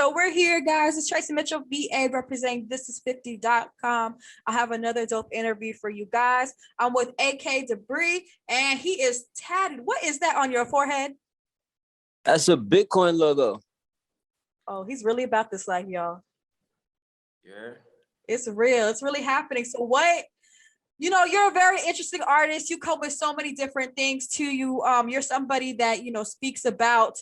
So we're here, guys. It's Tracy Mitchell, VA, representing thisis50.com. I have another dope interview for you guys. I'm with AK Debris, and he is tatted. What is that on your forehead? That's a Bitcoin logo. Oh, he's really about this life, y'all. Yeah. It's real. It's really happening. So what, you're a very interesting artist. You come with so many different things to you. You're somebody that, speaks about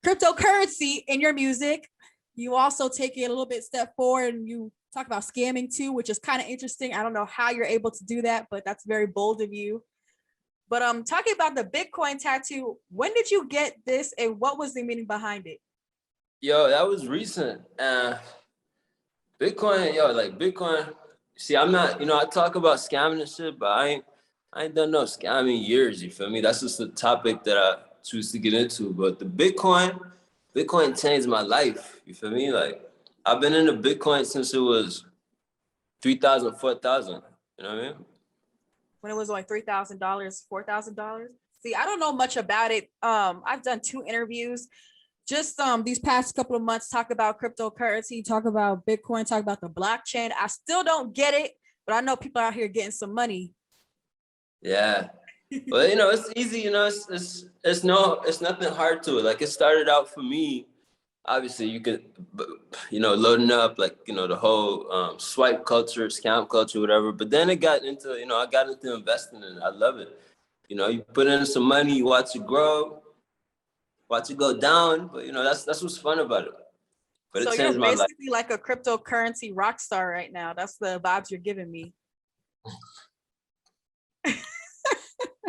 cryptocurrency in your music. You also take it a little bit step forward and you talk about scamming too, which is kind of interesting. I don't know how you're able to do that, but that's very bold of you. But talking about the Bitcoin tattoo, when did you get this and what was the meaning behind it? Yo, that was recent. Bitcoin. See, I'm not, I talk about scamming and shit, but I ain't done no scamming in years, you feel me? That's just a topic that I choose to get into. But the Bitcoin changed my life, you feel me? Like, I've been into Bitcoin since it was 3,000, 4,000, you know what I mean? When it was like $3,000, $4,000. See, I don't know much about it. I've done 2 interviews just these past couple of months, talk about cryptocurrency, talk about Bitcoin, talk about the blockchain. I still don't get it, but I know people out here getting some money. Yeah. Well, it's easy, it's nothing hard to it. Like, it started out for me, obviously you could, loading up, like, the whole swipe culture, scam culture, whatever. But then it got into, I got into investing in it. I love it. You put in some money, you watch it grow, watch it go down. But, that's what's fun about it. But so it changed you're my life. basically like a cryptocurrency rock star right now. That's the vibes you're giving me.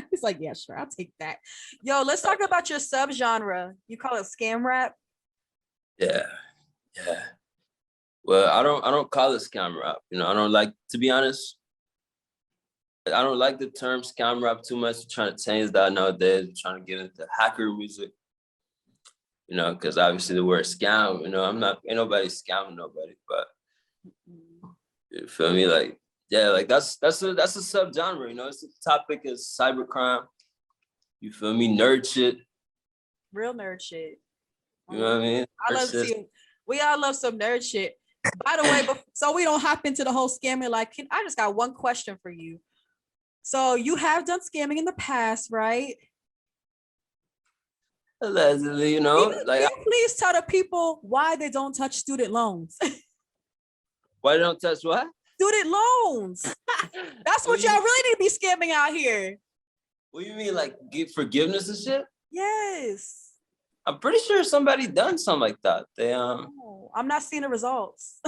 He's like, yeah, sure, I'll take that. Yo, let's talk about your subgenre. You call it scam rap? Yeah. Well, I don't call it scam rap. I don't like, to be honest, I don't like the term scam rap too much. I'm trying to change that nowadays. I'm trying to get into hacker music, because obviously the word scam, ain't nobody scamming nobody, but you feel me? Like, yeah, like that's a subgenre, it's the topic is cybercrime. You feel me? Nerd shit. Real nerd shit. You know what I mean? I love to see, we all love some nerd shit. By the way, so we don't hop into the whole scamming, like, I just got one question for you. So you have done scamming in the past, right? Allegedly, Can you please tell the people why they don't touch student loans? Why they don't touch what? Student loans. That's what y'all really need to be scamming out here. What do you mean, like get forgiveness and shit? Yes. I'm pretty sure somebody done something like that. They Oh, I'm not seeing the results.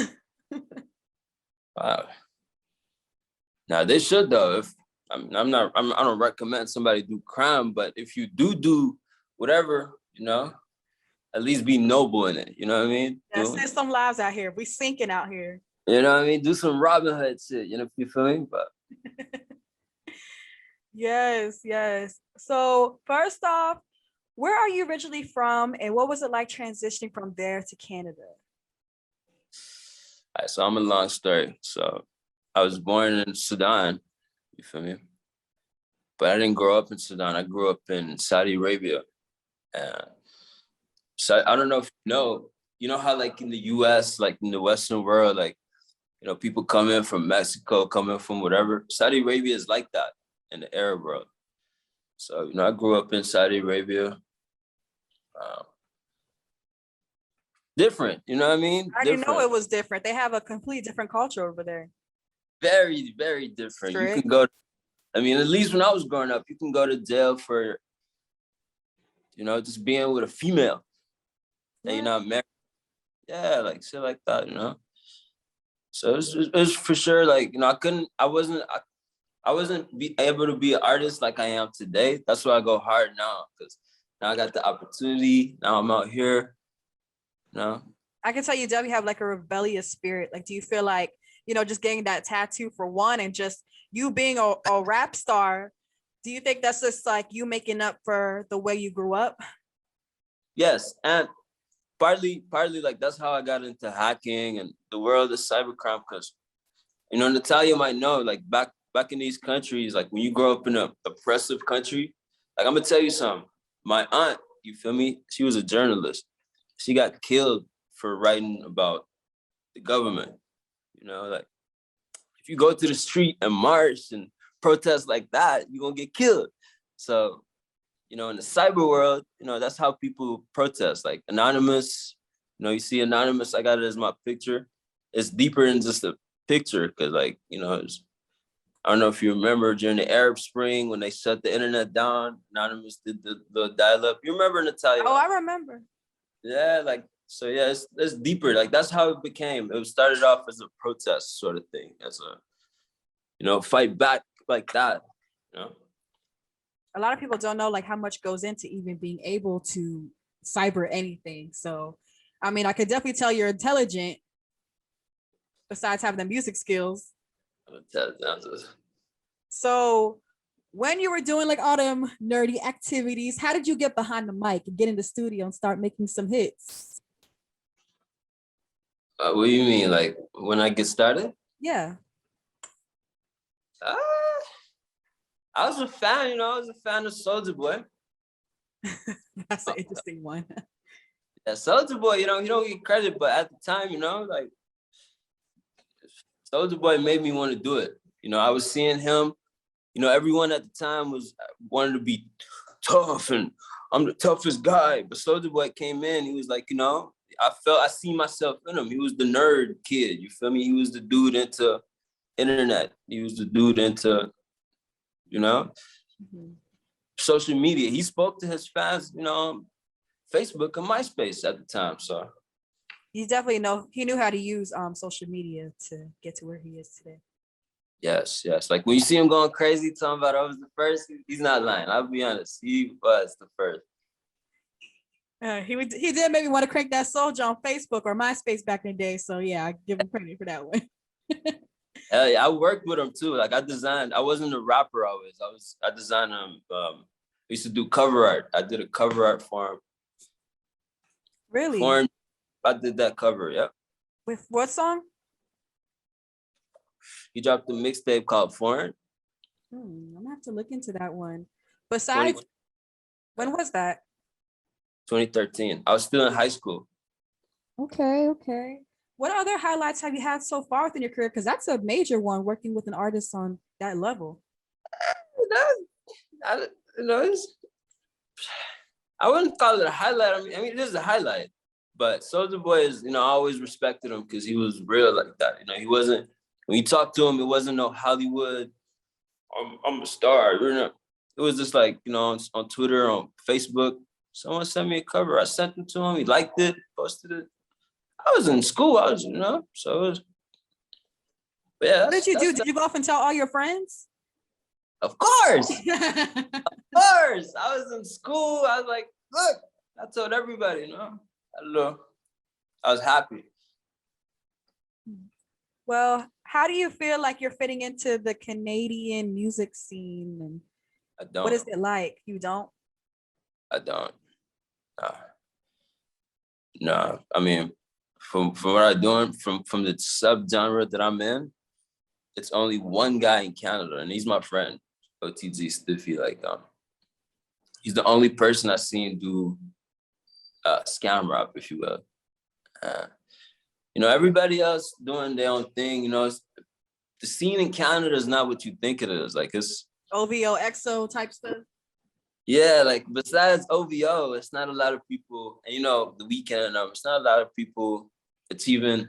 Wow. Now they should though. If I don't recommend somebody do crime, but if you do whatever, at least be noble in it. You know what I mean? Yeah, save some lives out here. We sinking out here. You know what I mean? Do some Robin Hood shit. You feel me? But yes. So first off, where are you originally from, and what was it like transitioning from there to Canada? All right, so I'm a long story. So I was born in Sudan. You feel me? But I didn't grow up in Sudan. I grew up in Saudi Arabia. So I don't know if you know how like in the US, like in the Western world, like, people come in from Mexico, come in from whatever. Saudi Arabia is like that in the Arab world. So, I grew up in Saudi Arabia. Different, you know what I mean? I didn't know it was different. They have a completely different culture over there. Very, very different. Strict. You can go, at least when I was growing up, you can go to jail for, just being with a female. And you're not married. Yeah, like shit like that, So it was for sure, like, I wasn't able to be an artist like I am today. That's why I go hard now, because now I got the opportunity. Now I'm out here, I can tell you definitely have like a rebellious spirit. Like, do you feel like, just getting that tattoo for one and just you being a rap star, do you think that's just like you making up for the way you grew up? Yes, and partly like that's how I got into hacking and the world of cybercrime, because Natalia might know, like back in these countries, like when you grow up in an oppressive country, like I'm gonna tell you something. My aunt, you feel me? She was a journalist. she got killed for writing about the government. You know, like if you go to the street and march and protest like that, you're gonna get killed. So, you know, in the cyber world, you know, that's how people protest. Like anonymous, you know, you see anonymous, I got it as my picture. It's deeper than just a picture, because like, you know, I don't know if you remember during the Arab Spring when they shut the internet down, anonymous did the dial-up. You remember, Natalia? Oh, I remember. Yeah, like, so yeah, it's deeper. Like that's how it became. It started off as a protest sort of thing, as a, you know, fight back like that, you know? A lot of people don't know like how much goes into even being able to cyber anything. So, I mean, I could definitely tell you're intelligent besides having the music skills. So when you were doing like all them nerdy activities, how did you get behind the mic and get in the studio and start making some hits? What do you mean? Like when I get started? Yeah. I was a fan, you know, I was a fan of Soulja Boy. That's an interesting one. Yeah, Soulja Boy, you know, he don't get credit, but at the time, you know, like Soulja Boy made me want to do it. You know, I was seeing him, you know, everyone at the time wanted to be tough and I'm the toughest guy. But Soulja Boy came in, he was like, you know, I see myself in him. He was the nerd kid, you feel me? He was the dude into internet. He was the dude into, you know, social media. He spoke to his fans, you know, Facebook and MySpace at the time. So He definitely he knew how to use social media to get to where he is today. yes. Like when you see him going crazy, talking about I was the first, he's not lying. I'll be honest. He was the first. He did maybe want to crank that Soulja on Facebook or MySpace back in the day. So yeah, I give him credit for that one. Hell yeah, I worked with him too. Like I wasn't a rapper always. I designed him. I used to do cover art. I did a cover art for him. Really? For him, I did that cover, yeah. With what song? He dropped a mixtape called Foreign. I'm gonna have to look into that one. Besides, when was that? 2013. I was still in high school. Okay. What other highlights have you had so far within your career? Because that's a major one, working with an artist on that level. I wouldn't call it a highlight. I mean, it is a highlight. But Soulja Boy is, you know, I always respected him because he was real like that. You know, he wasn't, when you talk to him, it wasn't no Hollywood, I'm a star. You know, it was just like, you know, on Twitter, on Facebook, someone sent me a cover. I sent it to him. He liked it, posted it. I was in school. You know, so it was. But yeah. What did you do? Did you go off and tell all your friends? Of course. Of course. I was in school. I was like, look, I told everybody, you know. I don't know. I was happy. Well, how do you feel like you're fitting into the Canadian music scene? And I don't. What is it like? You don't? I don't. No. I mean, from what I'm doing, from the subgenre that I'm in, it's only one guy in Canada, and he's my friend, OTG Stiffy. Like, he's the only person I've seen do scam rap, if you will. You know, everybody else doing their own thing. You know, the scene in Canada is not what you think it is. Like it's OVO, EXO type stuff. Yeah, like besides OVO, it's not a lot of people. And you know, the weekend, it's not a lot of people achieving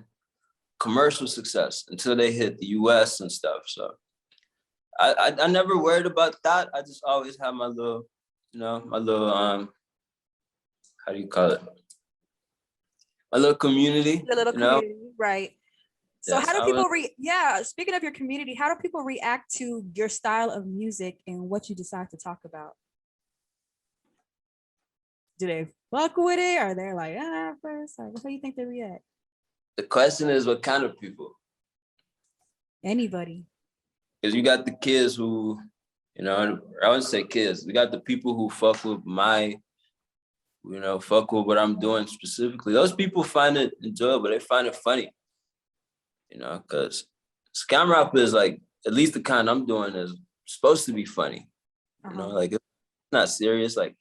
commercial success until they hit the US and stuff. So I never worried about that. I just always have my little, you know, my little how do you call it? My little community. The little community, know? Right. So Yes, how do people speaking of your community, how do people react to your style of music and what you decide to talk about? Do they fuck with it? Or they're like, first? Like, how do you think they react? The question is, what kind of people? Anybody. Because you got the kids who, you know, I wouldn't say kids. We got the people who fuck with fuck with what I'm doing specifically. Those people find it enjoyable. They find it funny. You know, because scam rap is like, at least the kind I'm doing is supposed to be funny. You know, like it's not serious. Like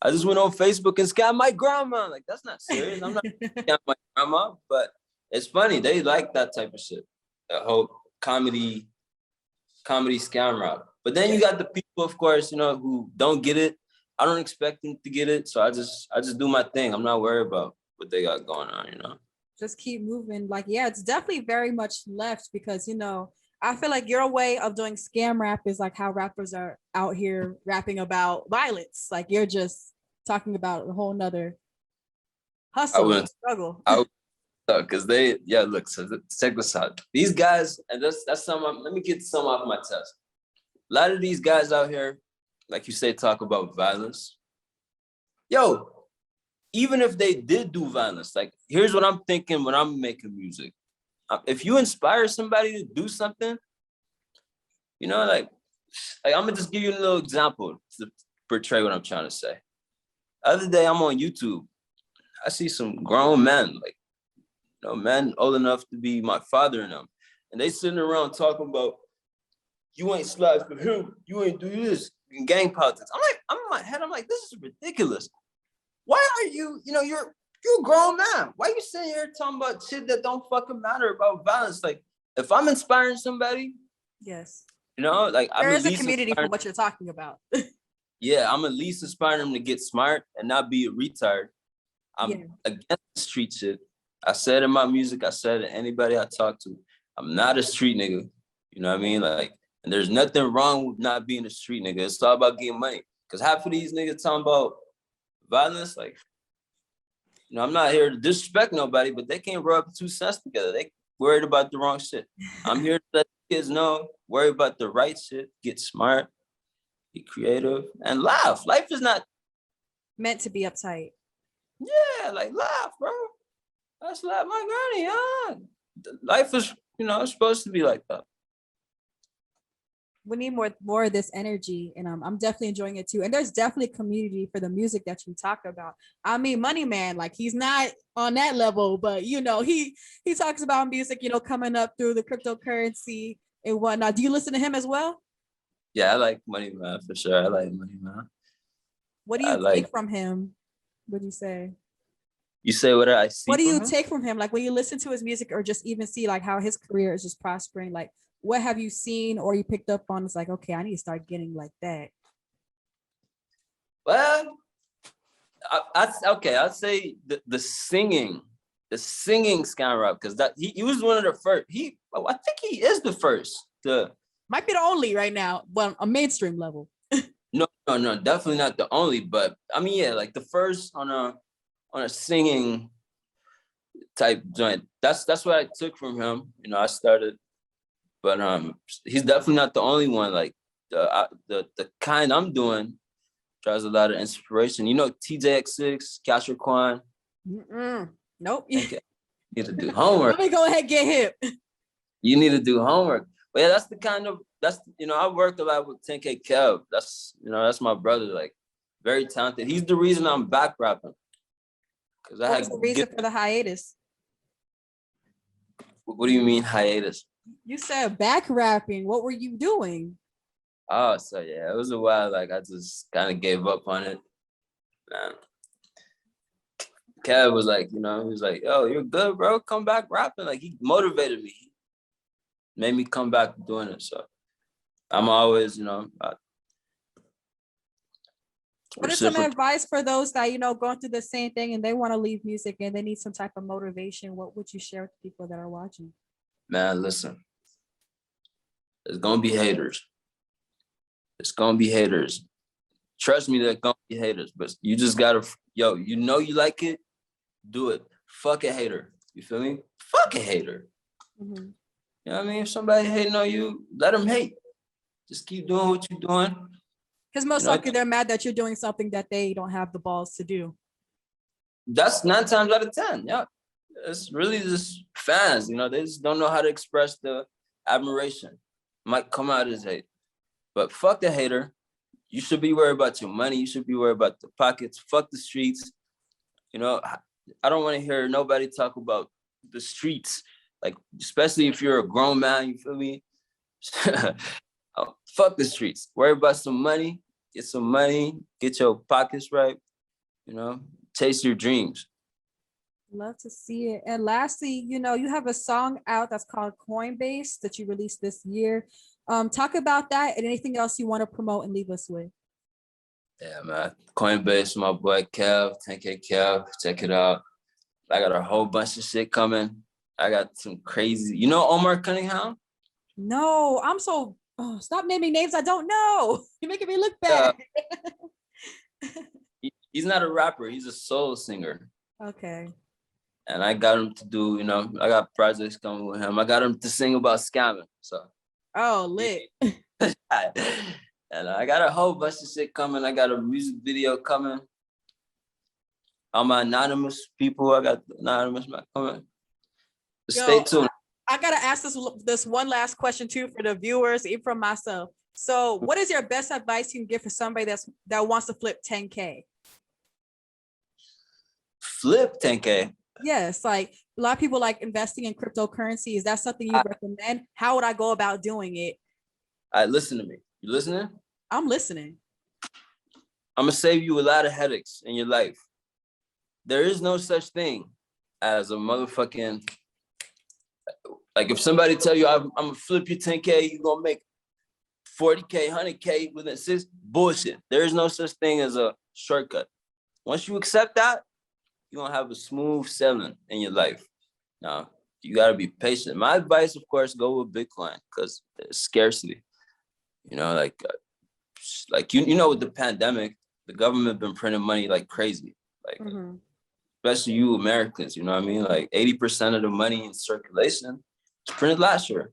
I just went on Facebook and scammed my grandma. Like, that's not serious. I'm not scamming my grandma, but it's funny. They like that type of shit. That whole comedy scam rap. But then you got the people, of course, you know, who don't get it. I don't expect them to get it. So I just do my thing. I'm not worried about what they got going on, you know. Just keep moving. Like, yeah, it's definitely very much left because, you know, I feel like your way of doing scam rap is like how rappers are out here rapping about violence. Like, you're just talking about a whole nother hustle, struggle. Because look, so check this out. These guys, and that's some, let me get some off my test. A lot of these guys out here, like you say, talk about violence. Yo, even if they did do violence, like, here's what I'm thinking when I'm making music. If you inspire somebody to do something, you know, like I'm gonna just give you a little example to portray what I'm trying to say. The other day, I'm on YouTube. I see some grown men, like, you know, men old enough to be my father and them, and they sitting around talking about, you ain't slide for him, you ain't do this, in gang politics. I'm in my head, I'm like, this is ridiculous. Why are you, you know, you're a grown man. Why are you sitting here talking about shit that don't fucking matter about violence? Like, if I'm inspiring somebody, yes, you know, like, there is a community for what you're talking about. Yeah, I'm at least inspiring them to get smart and not be a retard. I'm against street shit. I said in my music, I said to anybody I talk to, I'm not a street nigga. You know what I mean? Like, and there's nothing wrong with not being a street nigga. It's all about getting money. Because half of these niggas talking about violence, like, you know, I'm not here to disrespect nobody, but they can't rub 2 cents together. They worried about the wrong shit. I'm here to let kids know, worry about the right shit, get smart, be creative, and laugh. Life is not meant to be uptight. Yeah, like, laugh, bro. That's like my granny, huh? Life is, you know, it's supposed to be like that. We need more of this energy, and I'm definitely enjoying it too. And there's definitely a community for the music that you talk about. I mean, Money Man, like, he's not on that level, but, you know, he talks about music, you know, coming up through the cryptocurrency and whatnot. Do you listen to him as well? Yeah, I like Money Man for sure. I like Money Man. What do you take from him? What do you say? You say what I see? What do you take from him? Like, when you listen to his music or just even see like how his career is just prospering, like, what have you seen or you picked up on? It's like, okay, I need to start getting like that. Well, I'd say the singing scam rap, because that he was one of the first. I think he is the first. Might be the only right now, well, a mainstream level. No, definitely not the only. But I mean, yeah, like the first on a singing type joint. That's what I took from him. You know, I started, but he's definitely not the only one. Like, the kind I'm doing draws a lot of inspiration. You know, TJX6, Castro Quan. Nope. You need to do homework. Let me go ahead and get hip. You need to do homework. But yeah, you know, I worked a lot with 10K Kev. That's my brother, like, very talented. He's the reason I'm back rapping. What was the reason for the hiatus? What do you mean hiatus? You said back rapping. What were you doing? Oh, so yeah, it was a while. Like, I just kind of gave up on it. Man. Kev was like, you know, he was like, yo, you're good, bro. Come back rapping. Like, he motivated me. He made me come back doing it. So I'm always, you know. What is some advice for those that, you know, going through the same thing and they want to leave music and they need some type of motivation? What would you share with people that are watching? Man, listen. There's going to be haters. It's going to be haters. Trust me, there's going to be haters. But you just got to, you know you like it, do it. Fuck a hater. You feel me? Fuck a hater. Mm-hmm. You know what I mean? If somebody hating on you, let them hate. Just keep doing what you're doing. Because most likely they're mad that you're doing something that they don't have the balls to do. That's 9 times out of 10. Yeah. It's really just fans, you know, they just don't know how to express the admiration. Might come out as hate. But fuck the hater. You should be worried about your money. You should be worried about the pockets. Fuck the streets. You know, I don't want to hear nobody talk about the streets. Like, especially if you're a grown man, you feel me? Fuck the streets. Worry about some money. Get some money. Get your pockets right. you know, chase your dreams. Love to see it. And lastly, you know, you have a song out that's called Coinbase that you released this year. Talk about that and anything else you want to promote and leave us with. Yeah, man. Coinbase, my boy Kev, 10K Kev, check it out. I got a whole bunch of shit coming. I got some crazy, you know Omar Cunningham? No, I'm so stop naming names I don't know. You're making me look bad. He's not a rapper, he's a soul singer. Okay. And I got him to do, you know, I got projects coming with him. I got him to sing about scamming. So Oh, lit. and I got a whole bunch of shit coming. I got a music video coming. All my anonymous people, I got anonymous coming. Stay tuned. I gotta ask this one last question too for the viewers, even from myself. So, what is your best advice you can give for somebody that wants to flip 10K? Flip 10K. Yes, like a lot of people like investing in cryptocurrency. Is that something you recommend? How would I go about doing it? All right, listen to me. You listening? I'm listening. I'm gonna save you a lot of headaches in your life. There is no such thing as a motherfucking, like if somebody tell you I'm gonna flip you 10K, you're gonna make 40K, 100K within 6, bullshit. There is no such thing as a shortcut. Once you accept that, you're gonna have a smooth sailing in your life. Now, you gotta be patient. My advice, of course, go with Bitcoin because there's scarcity. You know, like you know, with the pandemic, the government been printing money like crazy. Like, especially you Americans, you know what I mean? Like 80% of the money in circulation was printed last year.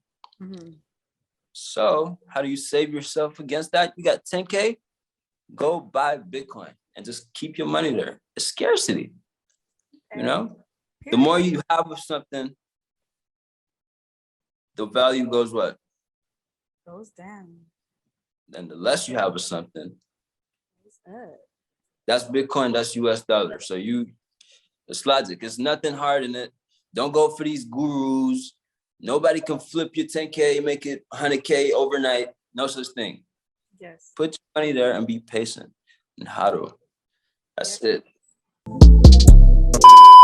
So how do you save yourself against that? You got 10K, go buy Bitcoin and just keep your money there. It's scarcity, you know? The more you have of something, the value goes what? Goes down. And the less you have of something, that's Bitcoin, that's US dollars. So it's logic. It's nothing hard in it. Don't go for these gurus. Nobody can flip your 10K, make it 100K overnight. No such thing. Yes. Put your money there and be patient and hodl. That's it.